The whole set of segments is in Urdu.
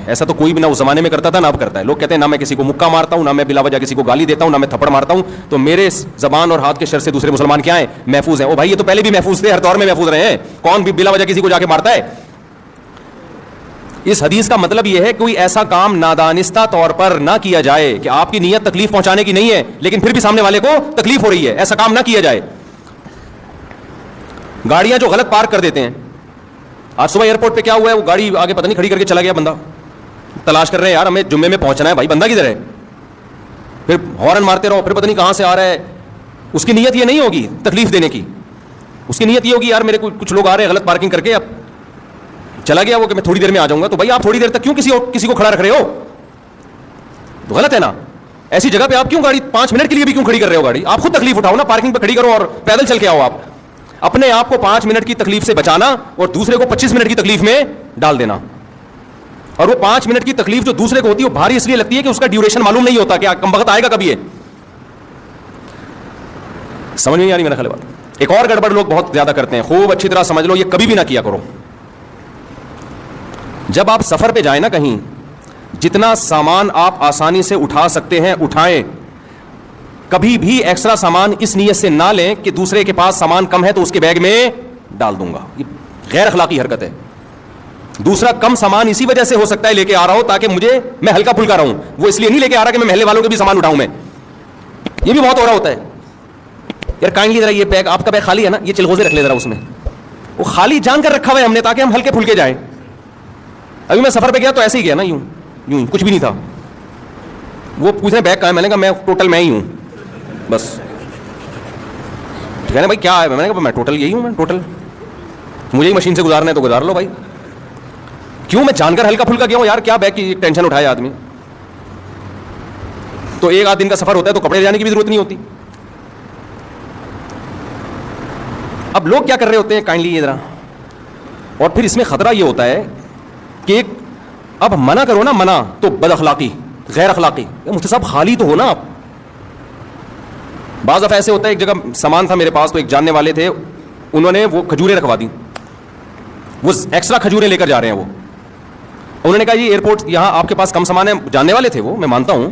ایسا تو کوئی بھی نہ اس زمانے میں کرتا تھا نہ اب کرتا ہے. لوگ کہتے ہیں نہ میں کسی کو مکہ مارتا ہوں, نہ میں بلا وجہ کسی کو گالی دیتا ہوں, نہ میں تھپڑ مارتا ہوں, تو میرے زبان اور ہاتھ کے شر سے دوسرے مسلمان کیا ہیں؟ محفوظ ہیں. او بھائی یہ تو پہلے بھی محفوظ تھے, ہر دور میں محفوظ رہے ہیں. کون بھی بلا وجہ کسی کو جا کے مارتا ہے؟ اس حدیث کا مطلب یہ ہے کہ کوئی ایسا کام نادانستہ طور پر نہ کیا جائے کہ آپ کی نیت تکلیف پہنچانے کی نہیں ہے لیکن پھر بھی سامنے والے کو تکلیف ہو رہی ہے. ایسا کام نہ کیا جائے. گاڑیاں جو غلط پارک کر دیتے ہیں, آج صبح ایئرپورٹ پہ کیا ہوا ہے, وہ گاڑی آگے پتہ نہیں کھڑی کر کے چلا گیا بندہ, تلاش کر رہے ہیں یار ہمیں جمعے میں پہنچنا ہے, بھائی بندہ کدھر ہے؟ پھر ہارن مارتے رہو, پھر پتہ نہیں کہاں سے آ رہا ہے. اس کی نیت یہ نہیں ہوگی تکلیف دینے کی, اس کی نیت یہ ہوگی یار میرے کچھ لوگ آ رہے ہیں غلط پارکنگ کر کے, اب چلا گیا وہ کہ میں تھوڑی دیر میں آ جاؤں گا. تو بھائی آپ تھوڑی دیر تک کیوں کسی کو کھڑا رکھ رہے ہو؟ تو غلط ہے نا. ایسی جگہ پہ آپ کیوں گاڑی 5 منٹ کے لیے بھی کیوں کھڑی کر رہے ہو گاڑی؟ آپ خود تکلیف اٹھاؤ نا, پارکنگ پہ کھڑی کرو اور پیدل چل کے آؤ. آپ اپنے آپ کو 5 منٹ کی تکلیف سے بچانا اور دوسرے کو 25 منٹ کی تکلیف میں ڈال دینا. اور وہ 5 منٹ کی تکلیف جو دوسرے کو ہوتی ہے وہ بھاری اس لیے لگتی ہے کہ اس کا ڈیوریشن معلوم نہیں ہوتا کہ کم وقت آئے گا کبھی. ہے سمجھ نہیں آ رہی میرا خیال بات. ایک اور گڑبڑ لوگ بہت زیادہ کرتے ہیں, خوب اچھی طرح سمجھ لو, یہ کبھی بھی نہ کیا کرو. جب آپ سفر پہ جائیں نا کہیں, جتنا سامان آپ آسانی سے اٹھا سکتے ہیں اٹھائیں. کبھی بھی ایکسٹرا سامان اس نیت سے نہ لیں کہ دوسرے کے پاس سامان کم ہے تو اس کے بیگ میں ڈال دوں گا. یہ غیر اخلاقی حرکت ہے. دوسرا کم سامان اسی وجہ سے ہو سکتا ہے لے کے آ رہا ہو تاکہ میں ہلکا پھلکا رہوں, وہ اس لیے نہیں لے کے آ رہا کہ میں محلے والوں کے بھی سامان اٹھاؤں. میں یہ بھی بہت ہو رہا ہوتا ہے. یار کائنڈلی ذرا یہ بیگ, آپ کا بیگ خالی ہے نا, یہ چلغوزے رکھ لے ذرا اس میں. وہ خالی جان کر رکھا ہوا ہے ہم نے تاکہ ہم ہلکے پھلکے جائیں. ابھی میں سفر پہ گیا تو ایسے ہی گیا نا, یوں کچھ بھی نہیں تھا. وہ پوچھ رہے بیگ کہاں ہے, میں نے کہا میں ٹوٹل میں ہی ہوں بس. کہہ رہے بھائی کیا ہے, میں نے کہا میں ٹوٹل یہی ہوں, میں ٹوٹل مجھے ہی مشین سے گزارنا ہے تو گزار لو بھائی. کیوں میں جان کر ہلکا پھلکا گیا ہوں یار, کیا بیگ کی ٹینشن اٹھائے آدمی. تو 1 آدھ دن کا سفر ہوتا ہے تو کپڑے جانے کی بھی ضرورت نہیں ہوتی. اب لوگ کیا کر رہے ہوتے ہیں کائنڈلی یہ ذرا, اور پھر اس میں خطرہ یہ ہوتا ہے کہ اب منع کرو نا, منع تو بد اخلاقی, غیر اخلاقی. مفتی صاحب خالی تو ہو نا آپ. بعض دفعہ ایسے ہوتا ہے, ایک جگہ سامان تھا میرے پاس تو ایک جاننے والے تھے, انہوں نے وہ کھجوریں رکھوا دی, وہ ایکسٹرا کھجوریں لے کر جا رہے ہیں. وہ انہوں نے کہا یہ ایئرپورٹ یہاں آپ کے پاس کم سامان ہے. جاننے والے تھے وہ, میں مانتا ہوں,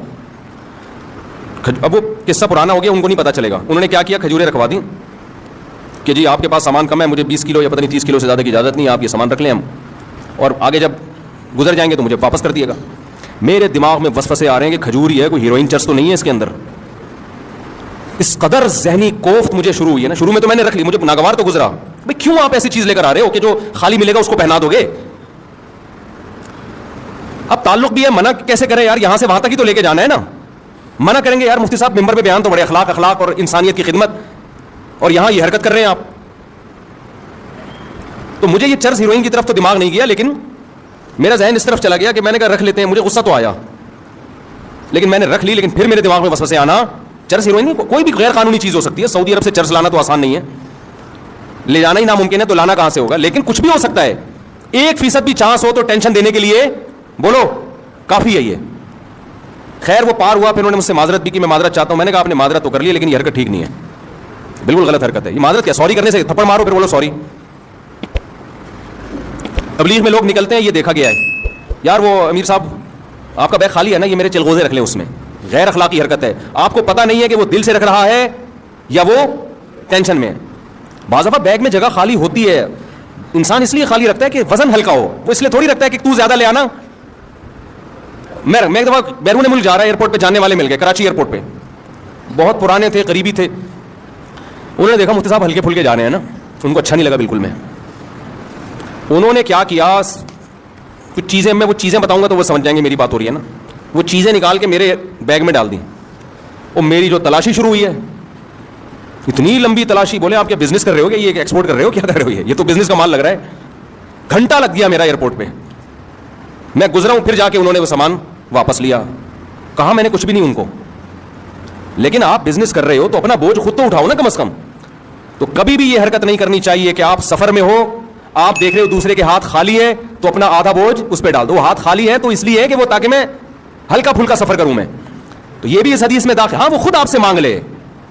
اب وہ قصہ پرانا ہو گیا, ان کو نہیں پتا چلے گا. انہوں نے کیا کیا, کھجوریں رکھوا دی کہ جی آپ کے پاس سامان کم ہے, مجھے 20 کلو یا پتہ نہیں 30 کلو سے زیادہ کی اجازت نہیں ہے, آپ یہ سامان رکھ لیں ہم, اور آگے جب گزر جائیں گے تو مجھے واپس کر دیے گا. میرے دماغ میں وسوسے آ رہے ہیں کہ کھجور ہی ہے, کوئی ہیروئن چرس تو نہیں ہے اس کے اندر. اس قدر ذہنی کوفت مجھے شروع ہوئی ہے نا. شروع میں تو میں نے رکھ لی, مجھے ناگوار تو گزرا, بھائی کیوں آپ ایسی چیز لے کر آ رہے ہو کہ جو خالی ملے گا اس کو پہنا دو گے. اب تعلق بھی ہے, منع کیسے کریں یار, یہاں سے وہاں تک ہی تو لے کے جانا ہے نا. منع کریں گے یار مفتی صاحب ممبر پہ بیان تو بڑے اخلاق اور انسانیت کی خدمت, اور یہاں یہ حرکت کر رہے ہیں آپ. تو مجھے یہ چرس ہیروئن کی طرف تو دماغ نہیں گیا, لیکن میرا ذہن اس طرف چلا گیا کہ میں نے کہا رکھ لیتے ہیں. مجھے غصہ تو آیا لیکن میں نے رکھ لی, لیکن پھر میرے دماغ میں وسوسے آنا, چرس ہیروئن کوئی بھی غیر قانونی چیز ہو سکتی ہے. سعودی عرب سے چرس لانا تو آسان نہیں ہے, لے جانا ہی ناممکن ہے, تو لانا کہاں سے ہوگا. لیکن کچھ بھی ہو سکتا ہے, 1% بھی چانس ہو تو ٹینشن دینے کے لیے بولو کافی ہے یہ. خیر وہ پار ہوا, پھر انہوں نے مجھ سے معذرت بھی کی, میں معذرت چاہتا ہوں. میں نے کہا آپ نے معذرت تو کر لی لیکن یہ حرکت ٹھیک نہیں ہے, بالکل غلط حرکت ہے. یہ معذرت کیا, سوری کرنے سے تھپڑ مارو پھر بولو سوری. تبلیغ میں لوگ نکلتے ہیں, یہ دیکھا گیا ہے یار وہ امیر صاحب آپ کا بیگ خالی ہے نا, یہ میرے چلغوزے رکھ لیں اس میں. غیر اخلاقی حرکت ہے. آپ کو پتہ نہیں ہے کہ وہ دل سے رکھ رہا ہے یا وہ ٹینشن میں. بعض دفعہ بیگ میں جگہ خالی ہوتی ہے, انسان اس لیے خالی رکھتا ہے کہ وزن ہلکا ہو, وہ اس لیے تھوڑی رکھتا ہے کہ تو زیادہ لے آنا. میں ایک دفعہ بیرون ملک جا رہا ہے, ایئرپورٹ پہ جانے والے مل گئے, کراچی ایئرپورٹ پہ, بہت پرانے تھے, قریبی تھے. انہوں نے دیکھا مفتی صاحب ہلکے پھلکے جانے ہیں نا, ان کو اچھا نہیں لگا بالکل. میں انہوں نے کیا کیا, کچھ چیزیں, میں وہ چیزیں بتاؤں گا تو وہ سمجھ جائیں گے میری بات ہو رہی ہے نا. وہ چیزیں نکال کے میرے بیگ میں ڈال دیں, اور میری جو تلاشی شروع ہوئی ہے, اتنی لمبی تلاشی. بولے آپ کیا بزنس کر رہے ہو, کیا یہ ایکسپورٹ کر رہے ہو, کیا کر رہے ہو, یہ تو بزنس کا مال لگ رہا ہے. گھنٹہ لگ گیا میرا ایئرپورٹ پہ. میں گزرا ہوں, پھر جا کے انہوں نے وہ سامان واپس لیا. کہا میں نے کچھ بھی نہیں ان کو, لیکن آپ بزنس کر رہے ہو تو اپنا بوجھ خود تو اٹھاؤ نا کم از کم. تو کبھی بھی یہ حرکت نہیں کرنی چاہیے کہ آپ سفر میں ہو, آپ دیکھ رہے ہو دوسرے کے ہاتھ خالی ہے تو اپنا آدھا بوجھ اس پہ ڈال دو. ہاتھ خالی ہے تو اس لیے ہے کہ وہ تاکہ میں ہلکا پھلکا سفر کروں میں. تو یہ بھی اس حدیث میں داخل. ہاں وہ خود آپ سے مانگ لے,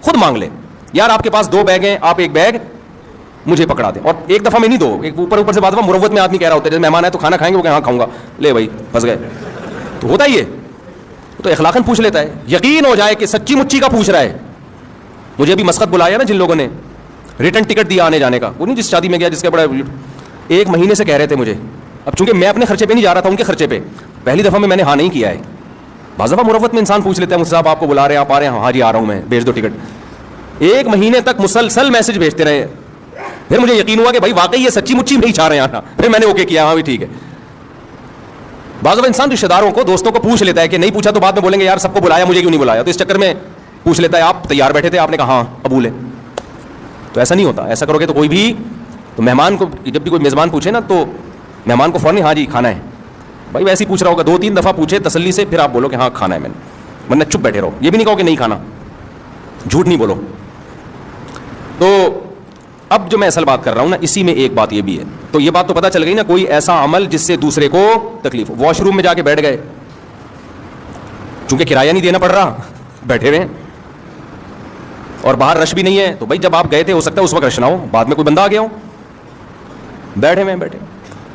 خود مانگ لے, یار آپ کے پاس 2 بیگ ہیں, آپ ایک بیگ مجھے پکڑا دیں. اور ایک دفعہ میں نہیں دو, ایک اوپر سے بات ہوا مروت میں آدمی کہہ رہا ہوتا ہے, جیسے مہمان آئے تو کھانا کھائیں گے, وہ کہ ہاں کھاؤں گا, لے بھائی پھنس گئے. تو ہوتا ہی ہے, تو اخلاقاً پوچھ لیتا ہے, یقین ہو جائے کہ سچی مچی کا پوچھ رہا ہے. مجھے ابھی مسقط بلایا نا جن لوگوں نے, ریٹرن ٹکٹ دیا آنے جانے کا, وہ نہیں جس شادی میں گیا جس کا بڑا 1 مہینے سے کہہ رہے تھے مجھے. اب چونکہ میں اپنے خرچے پہ نہیں جا رہا تھا, ان کے خرچے پہ, پہلی دفعہ میں نے ہاں نہیں کیا ہے. بعض دفعہ مروت میں انسان پوچھ لیتا ہے مجھ سے, صاحب آپ کو بلا رہے ہیں, آپ آ رہے ہیں, ہاں جی آ رہا ہوں میں, بھیج دو ٹکٹ. 1 مہینے تک مسلسل میسج بھیجتے رہے. پھر مجھے یقین ہوا کہ بھائی واقعی یہ سچی مچی نہیں چاہ رہے ہیں آنا. پھر میں نے اوکے کیا, ہاں بھی ٹھیک ہے. بعض دفعہ انسان رشتے داروں کو, دوستوں کو پوچھ لیتا ہے کہ نہیں پوچھا تو بعد میں بولیں گے یار سب کو بلایا مجھے کیوں نہیں بلایا, تو اس چکر میں پوچھ لیتا ہے. آپ تیار بیٹھے تھے, آپ نے کہا ہاں قبول ہے. تو ایسا نہیں ہوتا, ایسا کرو گے تو کوئی بھی, تو مہمان کو جب بھی کوئی میزبان پوچھے نا تو مہمان کو فوراً ہاں جی کھانا ہے. بھائی ویسے ہی پوچھ رہا ہوگا, 2-3 دفعہ پوچھے تسلی سے, پھر آپ بولو کہ ہاں کھانا ہے میں نے, ورنہ چپ بیٹھے رہو. یہ بھی نہیں کہو کہ نہیں کھانا, جھوٹ نہیں بولو. تو اب جو میں اصل بات کر رہا ہوں نا, اسی میں ایک بات یہ بھی ہے. تو یہ بات تو پتہ چل گئی نا, کوئی ایسا عمل جس سے دوسرے کو تکلیف ہو. واش روم میں جا کے بیٹھ گئے, چونکہ کرایہ نہیں دینا پڑ رہا, بیٹھے ہوئے ہیں, اور باہر رش بھی نہیں ہے, تو بھائی جب آپ گئے تھے ہو سکتا ہے اس وقت رش نہ ہو, بعد میں کوئی بندہ آ گیا ہو, بیٹھے ہوئے بیٹھے.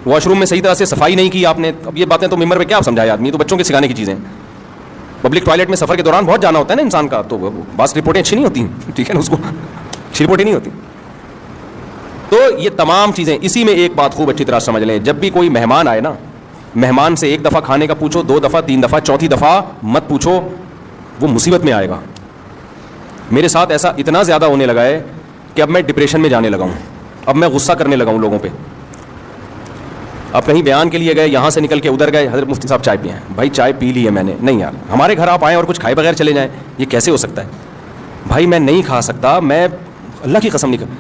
واش روم میں صحیح طرح سے صفائی نہیں کی آپ نے. اب یہ باتیں تو ممبر پہ کیا سمجھائے آدمی, تو بچوں کے سکھانے کی چیزیں. پبلک ٹوائلٹ میں سفر کے دوران بہت جانا ہوتا ہے نا انسان کا, تو بعض رپورٹیں اچھی نہیں ہوتی, ٹھیک ہے نا, اس کو اچھی رپورٹیں نہیں ہوتی. تو یہ تمام چیزیں, اسی میں ایک بات خوب اچھی طرح سمجھ لیں, جب بھی کوئی مہمان آئے نا, مہمان سے 1 دفعہ کھانے کا پوچھو, 2 دفعہ, 3 دفعہ, 4تھی دفعہ مت پوچھو, وہ مصیبت میں آئے گا. میرے ساتھ ایسا اتنا زیادہ ہونے لگا ہے کہ اب میں ڈپریشن میں جانے لگا ہوں. اب میں غصہ کرنے لگا ہوں لوگوں پہ. اب کہیں بیان کے لیے گئے, یہاں سے نکل کے ادھر گئے, حضرت مفتی صاحب چائے پئیں. بھائی چائے پی لی ہے میں نے. نہیں یار, ہمارے گھر آپ آئیں اور کچھ کھائے بغیر چلے جائیں, یہ کیسے ہو سکتا ہے؟ بھائی میں نہیں کھا سکتا, میں اللہ کی قسم نہیں کھا.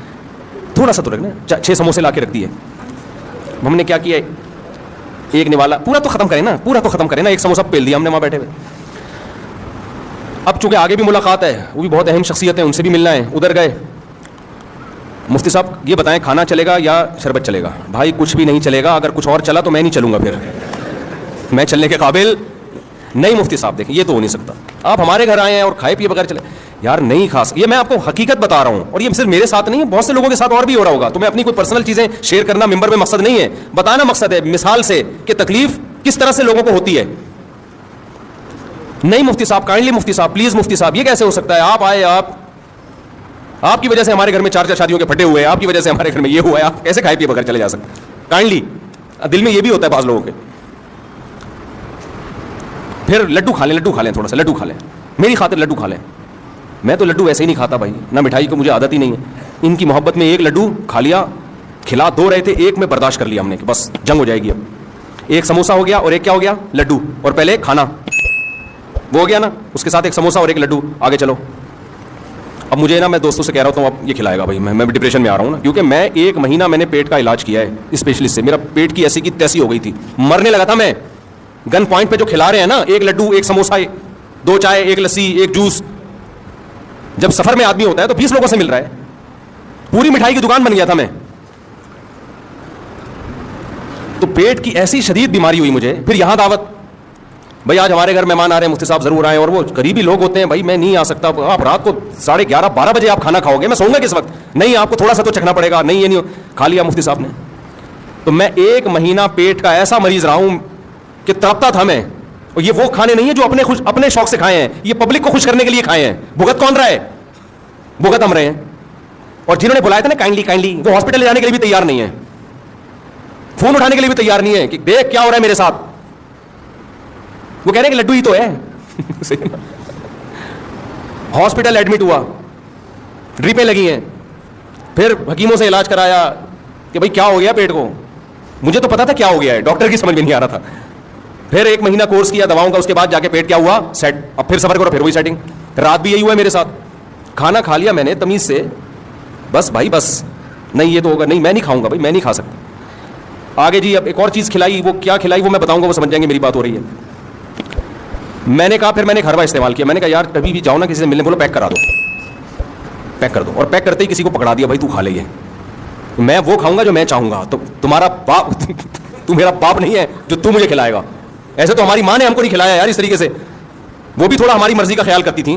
تھوڑا سا تو رکھنا, 6 سموسے لا کے رکھ دیے. ہم نے کیا کیا, ایک نوالا, پورا تو ختم کریں نا, پورا تو ختم کریں نا, 1 سموسہ پیل دیا ہم نے وہاں بیٹھے ہوئے. اب چونکہ آگے بھی ملاقات ہے, وہ بھی بہت اہم شخصیت ہیں, ان سے بھی ملنا ہے. ادھر گئے, مفتی صاحب یہ بتائیں کھانا چلے گا یا شربت چلے گا؟ بھائی کچھ بھی نہیں چلے گا, اگر کچھ اور چلا تو میں نہیں چلوں گا, پھر میں چلنے کے قابل نہیں. مفتی صاحب دیکھیں یہ تو ہو نہیں سکتا, آپ ہمارے گھر آئے ہیں اور کھائے پیے بغیر چلے, یار نہیں کھا سکتا. یہ میں آپ کو حقیقت بتا رہا ہوں, اور یہ صرف میرے ساتھ نہیں ہے, بہت سے لوگوں کے ساتھ اور بھی ہو رہا ہوگا. تو میں اپنی کوئی پرسنل چیزیں شیئر کرنا ممبر میں مقصد نہیں ہے, بتانا مقصد ہے, مثال سے کہ تکلیف کس طرح سے لوگوں کو ہوتی ہے. نہیں مفتی صاحب, کائنڈلی مفتی صاحب, پلیز مفتی صاحب, یہ کیسے ہو سکتا ہے؟ آپ آئے, آپ کی وجہ سے ہمارے گھر میں 4 شادیوں کے پھٹے ہوئے ہیں, آپ کی وجہ سے ہمارے گھر میں یہ ہوا ہے, آپ کیسے کھائے پیے بغیر چلے جا سکتے؟ کائنڈلی, دل میں یہ بھی ہوتا ہے بعض لوگوں کے. پھر لڈو کھا لیں, تھوڑا سا لڈو کھا لیں, میری خاطر لڈو کھا لیں. میں تو لڈو ایسے ہی نہیں کھاتا بھائی, نہ مٹھائی کو مجھے عادت ہی نہیں ہے. ان کی محبت میں 1 لڈو کھا لیا, کھلا 2 رہے تھے, 1 میں برداشت کر لیا ہم نے کہ بس جنگ ہو جائے گی. اب 1 سموسہ ہو گیا اور 1 کیا ہو گیا, لڈو, اور پہلے کھانا وہ ہو گیا نا, اس کے ساتھ 1 سموسہ اور 1 لڈو, آگے چلو. اب مجھے نا, میں دوستوں سے کہہ رہا ہوں اب یہ کھلائے گا بھائی, میں ڈپریشن میں آ رہا ہوں نا, کیونکہ میں 1 مہینہ میں نے پیٹ کا علاج کیا ہے اسپیشلسٹ سے. میرا پیٹ کی ایسی کی تیسی ہو گئی تھی, مرنے لگا تھا میں. گن پوائنٹ پہ جو کھلا رہے ہیں نا, 1 لڈو, 1 سموسہ, 2 چائے, 1 لسی, 1 جوس. جب سفر میں آدمی ہوتا ہے تو 20 لوگوں سے مل رہا ہے, پوری مٹھائی کی دکان بن گیا تھا میں. تو پیٹ کی ایسی شدید بیماری ہوئی مجھے. پھر یہاں دعوت, بھائی آج ہمارے گھر مہمان آ رہے ہیں, مفتی صاحب ضرور آئیں, اور وہ قریبی لوگ ہوتے ہیں. بھائی میں نہیں آ سکتا, آپ رات کو 11:30-12 بجے آپ کھانا کھاؤ گے, میں سوؤں گا کس وقت؟ نہیں, آپ کو تھوڑا سا تو چکھنا پڑے گا. نہیں یہ نہیں, کھا لیا مفتی صاحب نے. تو میں 1 مہینہ پیٹ کا ایسا مریض رہا ہوں کہ تڑپتا تھا میں. اور یہ وہ کھانے نہیں ہیں جو اپنے شوق سے کھائے ہیں, یہ پبلک کو خوش کرنے کے لیے کھائے ہیں. بھگت کون رہا ہے؟ بھگت ہم رہے ہیں. اور جنہوں نے بلایا تھا نا کائنڈلی, وہ ہاسپٹل جانے کے لیے بھی تیار نہیں ہے, فون اٹھانے کے لیے بھی تیار نہیں ہے کہ دیکھ کیا ہو رہا ہے میرے ساتھ. وہ کہہ رہے ہیں کہ لڈو ہی تو ہے. ہاسپٹل ایڈمٹ ہوا, ڈریپیں لگی ہیں, پھر حکیموں سے علاج کرایا کہ بھائی کیا ہو گیا پیٹ کو. مجھے تو پتا تھا کیا ہو گیا ہے, ڈاکٹر کی سمجھ میں نہیں آ رہا تھا. پھر 1 مہینہ کورس کیا دواؤں کا, اس کے بعد جا کے پیٹ کیا ہوا, سیٹ. اب پھر سفر کرو, پھر وہی سیٹنگ. رات بھی یہی ہوا ہے میرے ساتھ. کھانا کھا لیا میں نے تمیز سے, بس بھائی بس, نہیں یہ تو ہوگا, نہیں میں نہیں کھاؤں گا بھائی, میں نہیں کھا سکتا. آگے جی اب ایک اور چیز کھلائی, وہ کیا کھلائی وہ میں بتاؤں گا, وہ سمجھ جائیں گے میری بات ہو رہی ہے. میں نے کہا, پھر میں نے گھروا استعمال کیا. میں نے کہا یار کبھی بھی جاؤ نا کسی سے ملنے, بولو پیک کرا دو, پیک کر دو. اور پیک کرتے ہی کسی کو پکڑا دیا, بھائی تو کھا لے, یہ میں وہ کھاؤں گا جو میں چاہوں گا. تو تمہارا باپ تو میرا باپ نہیں ہے جو تو مجھے کھلائے گا. ایسے تو ہماری ماں نے ہم کو نہیں کھلایا یار اس طریقے سے, وہ بھی تھوڑا ہماری مرضی کا خیال کرتی تھیں.